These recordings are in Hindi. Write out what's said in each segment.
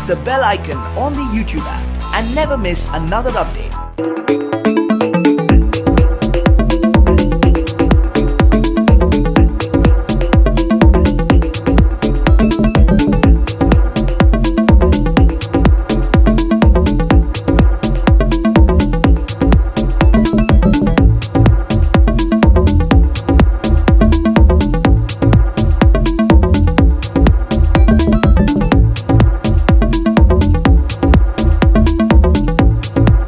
the bell icon on the YouTube app and never miss another update.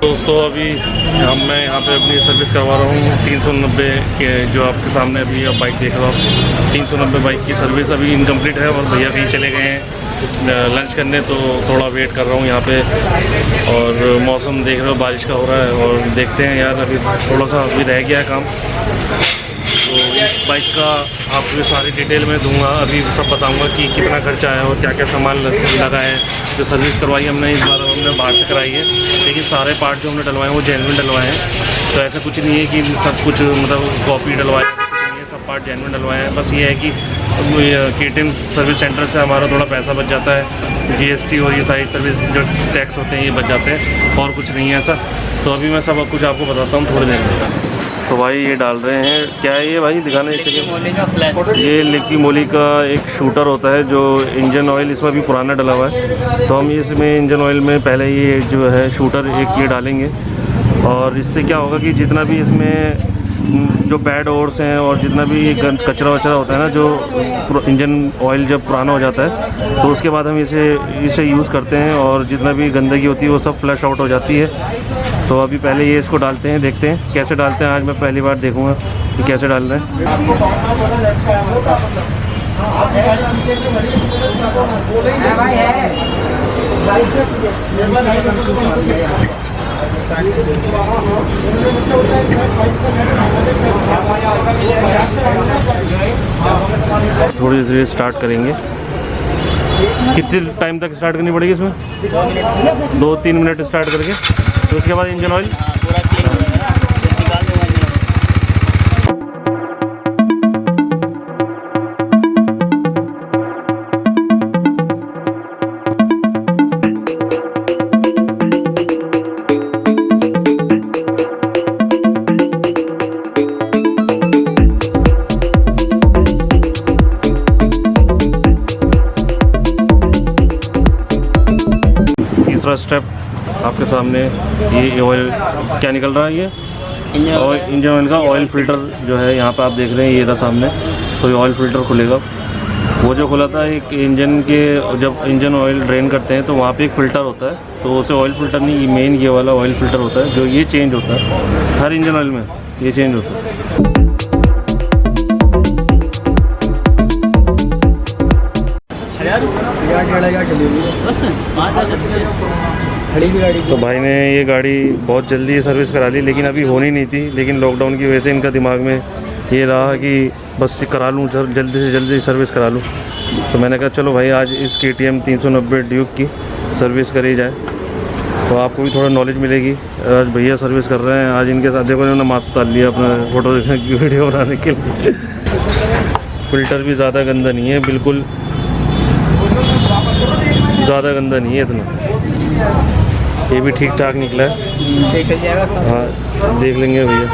दोस्तों अभी मैं यहाँ पे अपनी सर्विस करवा रहा हूँ 390 के, जो आपके सामने अभी आप बाइक देख रहे हो 390 बाइक की सर्विस अभी इनकम्प्लीट है और भैया कहीं चले गए हैं लंच करने, तो थोड़ा वेट कर रहा हूँ यहाँ पे। और मौसम देख रहे हो बारिश का हो रहा है और देखते हैं यार अभी थोड़ा सा अभी रह गया है काम। तो इस बाइक का आपको सारी डिटेल में दूंगा, अभी सब बताऊंगा कि कितना खर्चा आया और क्या क्या सामान लगा है। जो सर्विस करवाई हमने इस बार हमने बाहर से कराई है, लेकिन सारे पार्ट जो हमने डलवाए हैं वो जेन्युइन डलवाए हैं। तो ऐसा कुछ नहीं है कि सब कुछ मतलब कॉपी डलवाए हैं, सब पार्ट जेन्युइन डलवाए हैं। बस ये है कि KTM सर्विस सेंटर से हमारा थोड़ा पैसा बच जाता है, GST और ये सारी सर्विस जो टैक्स होते हैं ये बच जाते हैं, और कुछ नहीं है ऐसा। तो अभी मैं सब कुछ आपको बताता हूँ थोड़ी देर में। तो भाई ये डाल रहे हैं, क्या है ये भाई दिखाने ये लिक्की मोली का एक शूटर होता है जो इंजन ऑयल इसमें भी पुराना डला हुआ है। तो हम इसमें इंजन ऑयल में पहले ये जो है शूटर एक ये डालेंगे, और इससे क्या होगा कि जितना भी इसमें जो बैड ओर्स हैं और जितना भी कचरा वचरा होता है ना, जो इंजन ऑयल जब पुराना हो जाता है तो उसके बाद हम इसे यूज़ करते हैं और जितना भी गंदगी होती है वो सब फ्लश आउट हो जाती है। तो अभी पहले ये इसको डालते हैं, देखते हैं कैसे डालते हैं। आज मैं पहली बार देखूंगा कि कैसे डाल रहे हैं। थोड़ी देर स्टार्ट करेंगे। कितने टाइम तक स्टार्ट करनी पड़ेगी इसमें? 2-3 मिनट स्टार्ट करके, तो उसके बाद इंजन ऑयल स्टेप आपके सामने। ये ऑयल क्या निकल रहा है, ये इंजन ऑयल का ऑयल फ़िल्टर जो है यहाँ पे आप देख रहे हैं, ये रहा सामने। तो ये ऑयल फ़िल्टर खुलेगा। वो जो खुला था एक इंजन के, जब इंजन ऑयल ड्रेन करते हैं तो वहाँ पे एक फ़िल्टर होता है, तो उसे ऑयल फ़िल्टर नहीं, मेन ये वाला ऑयल फ़िल्टर होता है जो ये चेंज होता है हर इंजन ऑयल में, ये चेंज होता है। तो भाई ने ये गाड़ी बहुत जल्दी सर्विस करा ली, लेकिन अभी होनी नहीं थी, लेकिन लॉकडाउन की वजह से इनका दिमाग में ये रहा कि बस करा लूँ, जल्दी से जल्दी सर्विस करा लूँ। तो मैंने कहा चलो भाई आज इस KTM 390 ड्यूक की सर्विस करी जाए, तो आपको भी थोड़ा नॉलेज मिलेगी। आज भैया सर्विस कर रहे हैं, आज इनके साथ देखो इन्होंने मास्क उतार लिया अपना फ़ोटो देखने की, वीडियो बनाने के लिए। फ़िल्टर भी ज़्यादा गंदा नहीं है, बिल्कुल ज़्यादा गंदा नहीं है इतना, ये भी ठीक ठाक निकला है। हाँ देख लेंगे भैया।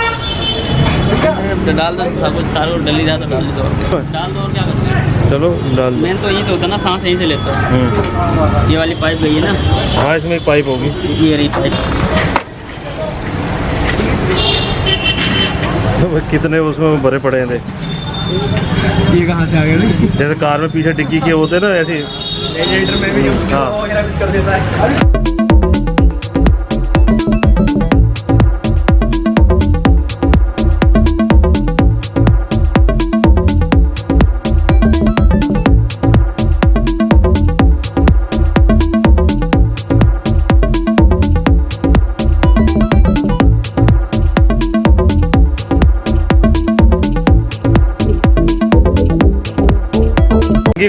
डाल दो सब कुछ, सारा डल ही जाता, डाल दो और क्या करते हैं। चलो डाल दो। मेन तो यही से होता है ना, सांस यहीं से लेता है। ये वाली पाइप गई है ना। हाँ इसमें एक पाइप होगी, ये रही पाइप। कितने उसमें भरे पड़े हैं, ये कहाँ से आ गए? जैसे कार में पीछे डिक्की के होते हैं ना, ऐसे रेडिएटर में भी हाँ कर देता है।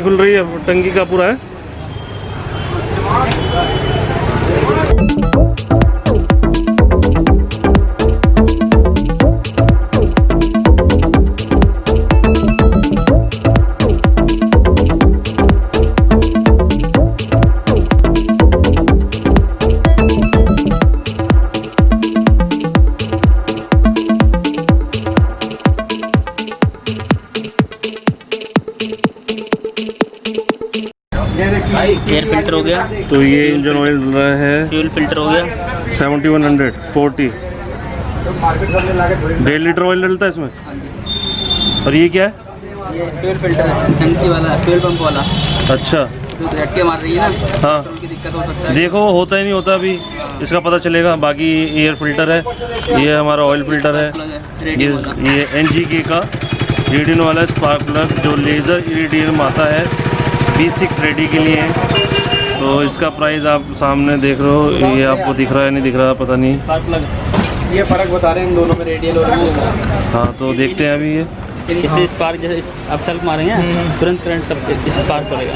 खुल रही है, टंकी का पूरा है। एयर फिल्टर हो गया, तो ये इंजन ऑयल डल रहा है फ्यूल फिल्टर हो गया, 7140 1.5 लीटर ऑयल डलता है इसमें। और ये क्या है? ये फ्यूल फिल्टर है, टंकी वाला, फ्यूल पंप वाला। अच्छा, जो झटके मार रही है ना, हाँ उनकी दिक्कत हो सकता है। देखो होता ही नहीं होता, अभी इसका पता चलेगा। बाकी एयर फिल्टर है, ये हमारा ऑयल फिल्टर है, ये NGK का रेडियन वाला स्पार्क प्लग जो लेज़र इरिडियम आता है, BS6 रेडी के लिए है। तो इसका प्राइस आप सामने देख रहे हो, ये आपको दिख रहा है नहीं दिख रहा पता नहीं। स्पार्क प्लग ये फ़र्क बता रहे हैं इन दोनों में, रेडियल और वो। हाँ तो देखते हैं अभी ये इससे स्पार्क जैसे आप सेल्फ मारेंगे तुरंत करंट सब स्पार्क पड़ेगा।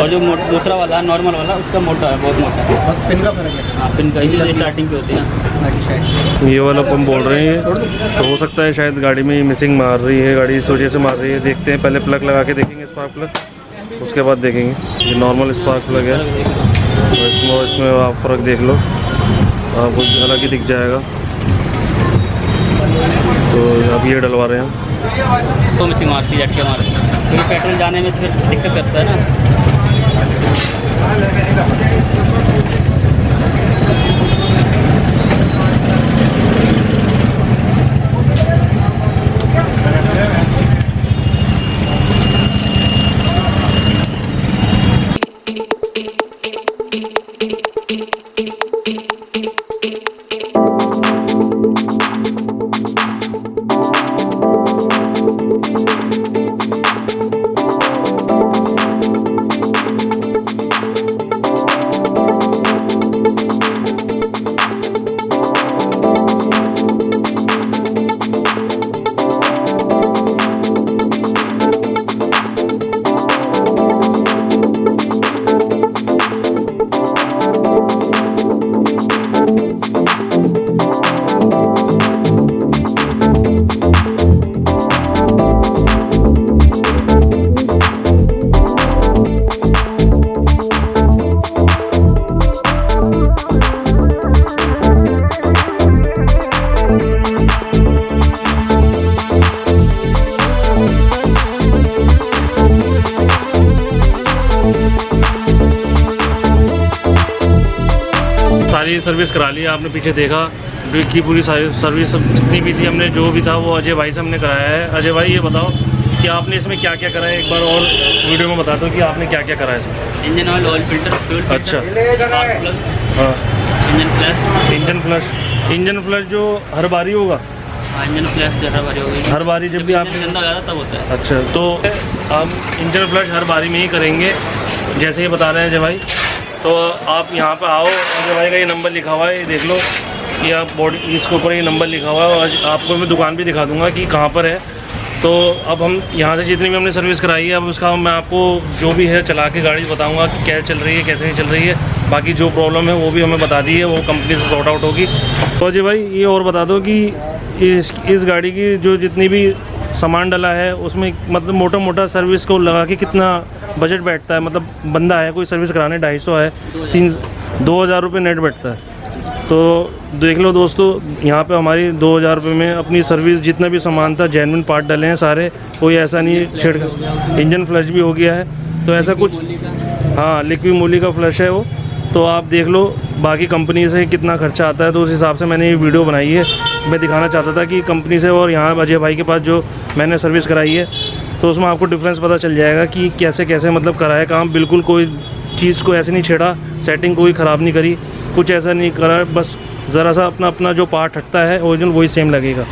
और जो दूसरा वाला नॉर्मल वाला उसका मोटा है, बहुत मोटा है, बस पिन का फर्क है। हाँ पिन का, इसलिए स्टार्टिंग पे होती है। ये वाला पंप बोल रहे हैं, तो हो सकता है शायद गाड़ी में मिसिंग मार रही है, गाड़ी इस वजह से मार रही है। देखते हैं, पहले प्लग लगा के देखेंगे स्पार्क प्लग, उसके बाद देखेंगे। ये नॉर्मल स्पार्क प्लग है, तो इसमें आप फ़र्क देख लो, आपको अलग ही दिख जाएगा। तो अब ये डलवा रहे हैं तो मिसिंग मारती है, झटके मारती है, क्योंकि पेट्रोल जाने में फिर दिक्कत करता है ना। सारी सर्विस करा ली आपने, पीछे देखा ड्यूक की पूरी सारी सर्विस जितनी भी थी हमने, जो भी था वो अजय भाई से हमने कराया है। अजय भाई ये बताओ कि आपने इसमें क्या क्या करा है, एक बार और वीडियो में बता दो कि आपने क्या क्या करा है इसमें। Engine oil filter, fuel filter, अच्छा, स्पार्क प्लग, हाँ इंजन फ्लश जो हर बारी होगा। हाँ इंजन फ्लैश हर बारी होगी, हर बारी जब भी आप गंदा हो जाता तब होता है। अच्छा, तो हम इंजन फ्लश हर बारी में ही करेंगे जैसे ये बता रहे हैं अजय भाई। तो आप यहाँ पे आओ, अजय भाई का ये नंबर लिखा हुआ है, ये देख लो, ये आप बॉडी इसके ऊपर ये नंबर लिखा हुआ है, और आपको मैं दुकान भी दिखा दूँगा कि कहाँ पर है। तो अब हम यहाँ से जितनी भी हमने सर्विस कराई है, अब उसका मैं आपको जो भी है चला के गाड़ी बताऊँगा कि क्या चल रही है, कैसे नहीं चल रही है। बाकी जो प्रॉब्लम है वो भी हमें बता दी है, वो कंपनी से सॉर्ट आउट होगी। तो अजय भाई ये और बता दो कि इस गाड़ी की जो जितनी भी सामान डला है उसमें मतलब मोटा मोटा सर्विस को लगा के कितना बजट बैठता है? मतलब बंदा है कोई सर्विस कराने 250 है, 2,000 रुपये नेट बैठता है। तो देख लो दोस्तों, यहाँ पे हमारी 2,000 रुपये में अपनी सर्विस, जितना भी सामान था जेन्युइन पार्ट डले हैं सारे, कोई ऐसा नहीं छेड़। इंजन फ्लश भी हो गया है, तो ऐसा कुछ, हाँ लिक्विड मूली का फ्लश है वो। तो आप देख लो बाकी कंपनी से कितना खर्चा आता है, तो उस हिसाब से मैंने ये वीडियो बनाई है। मैं दिखाना चाहता था कि कंपनी से और यहाँ अजय भाई के पास जो मैंने सर्विस कराई है, तो उसमें आपको डिफरेंस पता चल जाएगा कि कैसे कैसे मतलब कराया काम। बिल्कुल कोई चीज़ को ऐसे नहीं छेड़ा, सेटिंग कोई ख़राब नहीं करी, कुछ ऐसा नहीं करा, बस ज़रा सा अपना अपना जो पार्ट हटता है ओरिजिनल वही सेम लगेगा।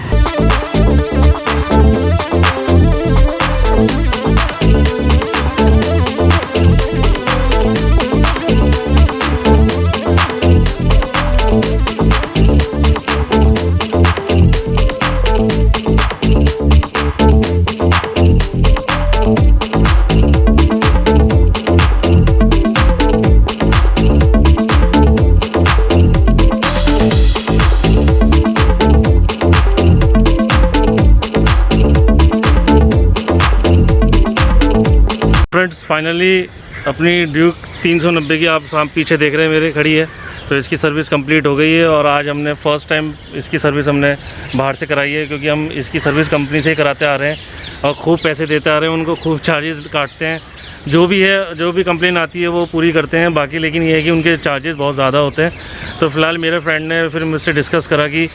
फ्रेंड्स फाइनली अपनी ड्यूक 390 की आप पीछे देख रहे हैं मेरे खड़ी है, तो इसकी सर्विस कंप्लीट हो गई है और आज हमने फ़र्स्ट टाइम इसकी सर्विस हमने बाहर से कराई है, क्योंकि हम इसकी सर्विस कंपनी से ही कराते आ रहे हैं और खूब पैसे देते आ रहे हैं, उनको खूब चार्जेस काटते हैं। जो भी है, जो भी कंप्लेन आती है वो पूरी करते हैं बाकी, लेकिन ये है कि उनके चार्जेस बहुत ज़्यादा होते हैं। तो फिलहाल मेरे फ्रेंड ने फिर मुझसे डिस्कस करा कि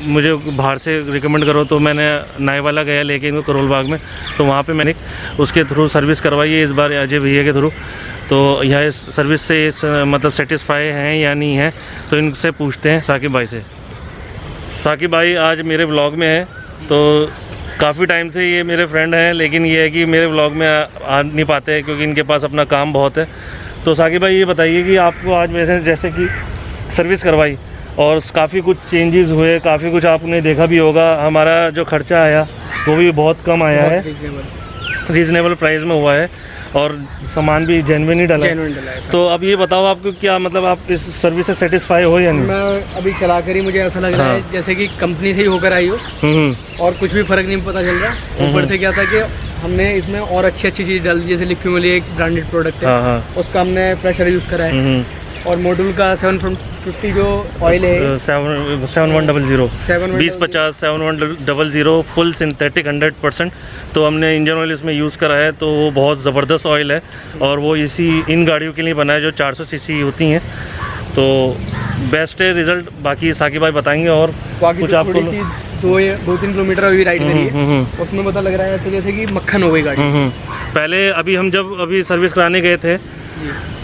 मुझे बाहर से रिकमेंड करो, तो मैंने नाईवाला गया लेके इनको करोलबाग में, तो वहाँ पे मैंने उसके थ्रू सर्विस करवाई है इस बार अजय भैया के थ्रू। तो यह सर्विस से मतलब सेटिस्फाई हैं या नहीं है, तो इनसे पूछते हैं साकिब भाई से। साकिब भाई आज मेरे व्लॉग में है, तो काफ़ी टाइम से ये मेरे फ्रेंड हैं, लेकिन ये है कि मेरे व्लॉग में आ नहीं पाते हैं क्योंकि इनके पास अपना काम बहुत है। तो साकिब भाई ये बताइए कि आपको आज वैसे जैसे कि सर्विस करवाई और काफ़ी कुछ चेंजेस हुए, काफ़ी कुछ आपने देखा भी होगा, हमारा जो खर्चा आया वो भी बहुत कम आया है, रीज़नेबल प्राइस में हुआ है और सामान भी जेन्युइन ही डला है। तो अब ये बताओ आपको क्या मतलब आप इस सर्विस से सेटिस्फाई हो या नहीं? मैं अभी चलाकर ही मुझे ऐसा लग रहा है जैसे कि कंपनी से ही होकर आई हो और कुछ भी फ़र्क नहीं पता चल रहा। ऊपर से क्या था कि हमने इसमें और अच्छी चीज़ डाल दी, जैसे लिक्विड एक ब्रांडेड प्रोडक्ट है, उसका हमने प्रेशर यूज़ करा है और मॉड्यूल का 750 जो ऑयल है 7100 2050 7100 फुल सिंथेटिक 100%। तो हमने इंजन ऑयल इसमें यूज़ करा है, तो वो बहुत ज़बरदस्त ऑयल है और वो इन गाड़ियों के लिए बना है जो 400 सीसी होती हैं। तो बेस्ट है रिज़ल्ट, बाकी साकिब भाई बताएंगे। और कुछ आपको 2-3 किलोमीटर अभी राइड करी है, उसमें पता लग रहा है जैसे कि मक्खन हो गई गाड़ी। पहले अभी हम जब सर्विस कराने गए थे,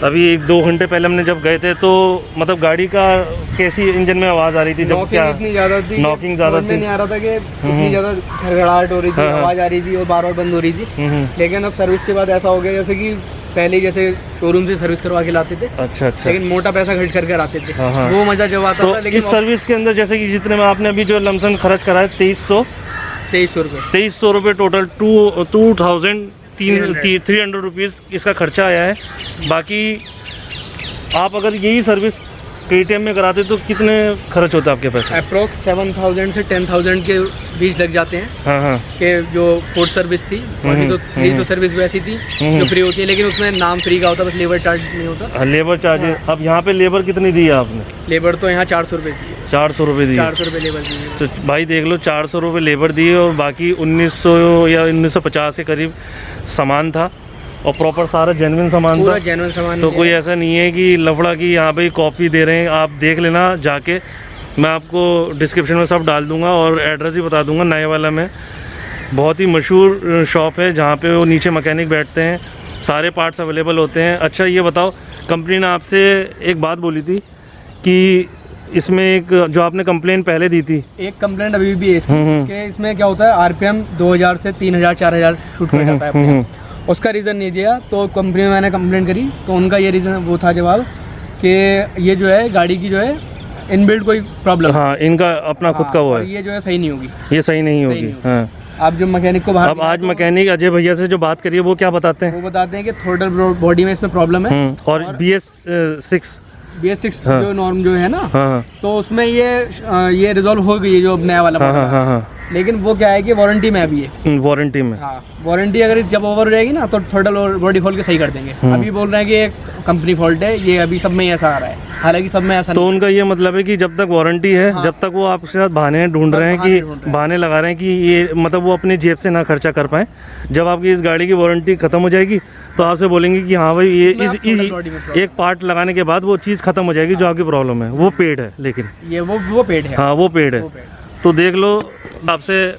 अभी 2 घंटे पहले हमने जब गए थे, तो मतलब गाड़ी का कैसी इंजन में आवाज़ आ रही थी? जब क्या इतनी ज़्यादा थी, नॉकिंग ज़्यादा थी, नहीं आ रहा था कि इतनी ज़्यादा घड़घड़ाहट हो रही थी, आवाज़ आ रही थी और बार-बार बंद हो रही थी। लेकिन अब सर्विस के बाद ऐसा हो गया जैसे कि पहले जैसे शोरूम से सर्विस करवा के लाते थे। अच्छा। लेकिन मोटा पैसा खर्च करके आते थे, वो मज़ा जब आता था। लेकिन इस सर्विस के अंदर जैसे कि जितने में आपने अभी जो लमसम खर्च करा है 2300 रुपये टोटल 300 रुपीज़ इसका खर्चा आया है। बाकी आप अगर यही सर्विस KTM में कराते तो कितने खर्च होता है आपके पैसे? अप्रोक्स 7000 से 10,000 के बीच लग जाते हैं। कि जो फोर्थ सर्विस थी, बाकी तो थ्री तो सर्विस वैसी थी जो फ्री होती है, लेकिन उसमें नाम फ्री का होता, बस लेबर चार्ज नहीं होता। Labour charge. अब यहाँ पे लेबर कितनी दी है आपने? लेबर तो यहाँ 400 रुपये दी है। 400 रुपये दी? 400 रुपये लेबर दी है। तो भाई देख लो, 400 रुपये लेबर दी और बाकी 1900 या 1950 के करीब सामान था और प्रॉपर सारा जेन्युइन सामान था। जेन्युइन सामान, तो कोई ऐसा नहीं है कि लफड़ा की यहाँ पे कॉपी दे रहे हैं। आप देख लेना जाके, मैं आपको डिस्क्रिप्शन में सब डाल दूंगा और एड्रेस भी बता दूंगा। नाईवाला में बहुत ही मशहूर शॉप है जहाँ पे वो नीचे मैकेनिक बैठते हैं, सारे पार्ट्स अवेलेबल होते हैं। अच्छा ये बताओ, कंपनी ने आपसे एक बात बोली थी कि इसमें एक जो आपने कंप्लेन पहले दी थी, एक कंप्लेंट अभी भी है इसकी कि इसमें क्या होता है, RPM 2000 से 3000 4000 शूट कर जाता है। उसका रीज़न नहीं दिया, तो कंपनी में मैंने कंप्लेंट करी, तो उनका ये रीज़न वो था जवाब कि ये जो है गाड़ी की जो है इनबिल्ट कोई प्रॉब्लम। हाँ, इनका अपना खुद का वो है, ये जो है सही नहीं होगी, ये सही नहीं होगी। हाँ, आप जो मैकेनिक को बाहर, अब आज मैकेनिक अजय भैया से जो बात करिए वो क्या बताते हैं? वो बताते हैं कि थ्रोटल बॉडी में इसमें प्रॉब्लम है और BS6 जो नॉर्म जो है ना, तो उसमें ये रिजॉल्व हो गई है जो नया वाला। लेकिन वो क्या है कि वारंटी में अभी है, वारंटी में। हाँ, वारंटी अगर जब ओवर हो जाएगी ना तो थ्रोटल और बॉडी खोल के सही कर देंगे। अभी बोल रहे हैं कि ये कंपनी फॉल्ट है, ये अभी सब में ऐसा आ रहा है, हालांकि सब में ऐसा तो उनका ये मतलब है कि जब तक वारंटी है, जब तक वो आपके साथ बहाने ढूंढ रहे हैं कि बहाने लगा रहे हैं कि ये मतलब वो अपनी जेब से ना खर्चा कर पाए। जब आपकी इस गाड़ी की वारंटी खत्म हो जाएगी तो आपसे बोलेंगे कि हाँ भाई ये एक पार्ट लगाने के बाद वो चीज़ खत्म हो जाएगी जो आपकी प्रॉब्लम है, वो पेड है। लेकिन ये वो पेड है। हाँ, वो पेड है। तो देख लो, आपसे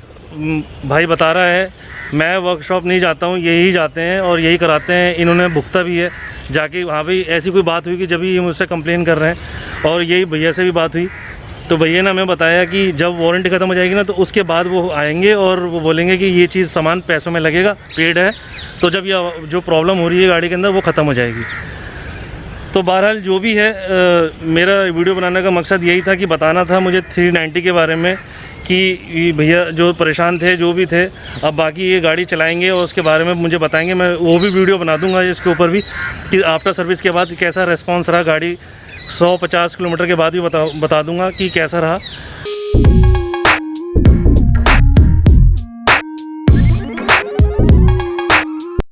भाई बता रहा है, मैं वर्कशॉप नहीं जाता हूँ, यही जाते हैं और यही कराते हैं। इन्होंने भुगता भी है जाके। हाँ भाई, ऐसी कोई बात हुई कि जब ये मुझसे कंप्लेन कर रहे हैं, और यही भैया से भी बात हुई, तो भैया ने हमें बताया कि जब वारंटी ख़त्म हो जाएगी ना तो उसके बाद वो आएंगे और वो बोलेंगे कि ये चीज़ सामान पैसों में लगेगा, पेड है। तो जब ये जो प्रॉब्लम हो रही है गाड़ी के अंदर वो ख़त्म हो जाएगी। तो बहरहाल जो भी है, मेरा वीडियो बनाने का मकसद यही था कि बताना था मुझे 390 के बारे में कि भैया जो परेशान थे, जो भी थे, अब बाकी ये गाड़ी चलाएंगे और उसके बारे में मुझे बताएंगे। मैं वो भी वीडियो बना दूंगा इसके ऊपर भी कि आफ्टर सर्विस के बाद कैसा रिस्पॉन्स रहा, गाड़ी 150 किलोमीटर के बाद भी बता दूंगा कि कैसा रहा।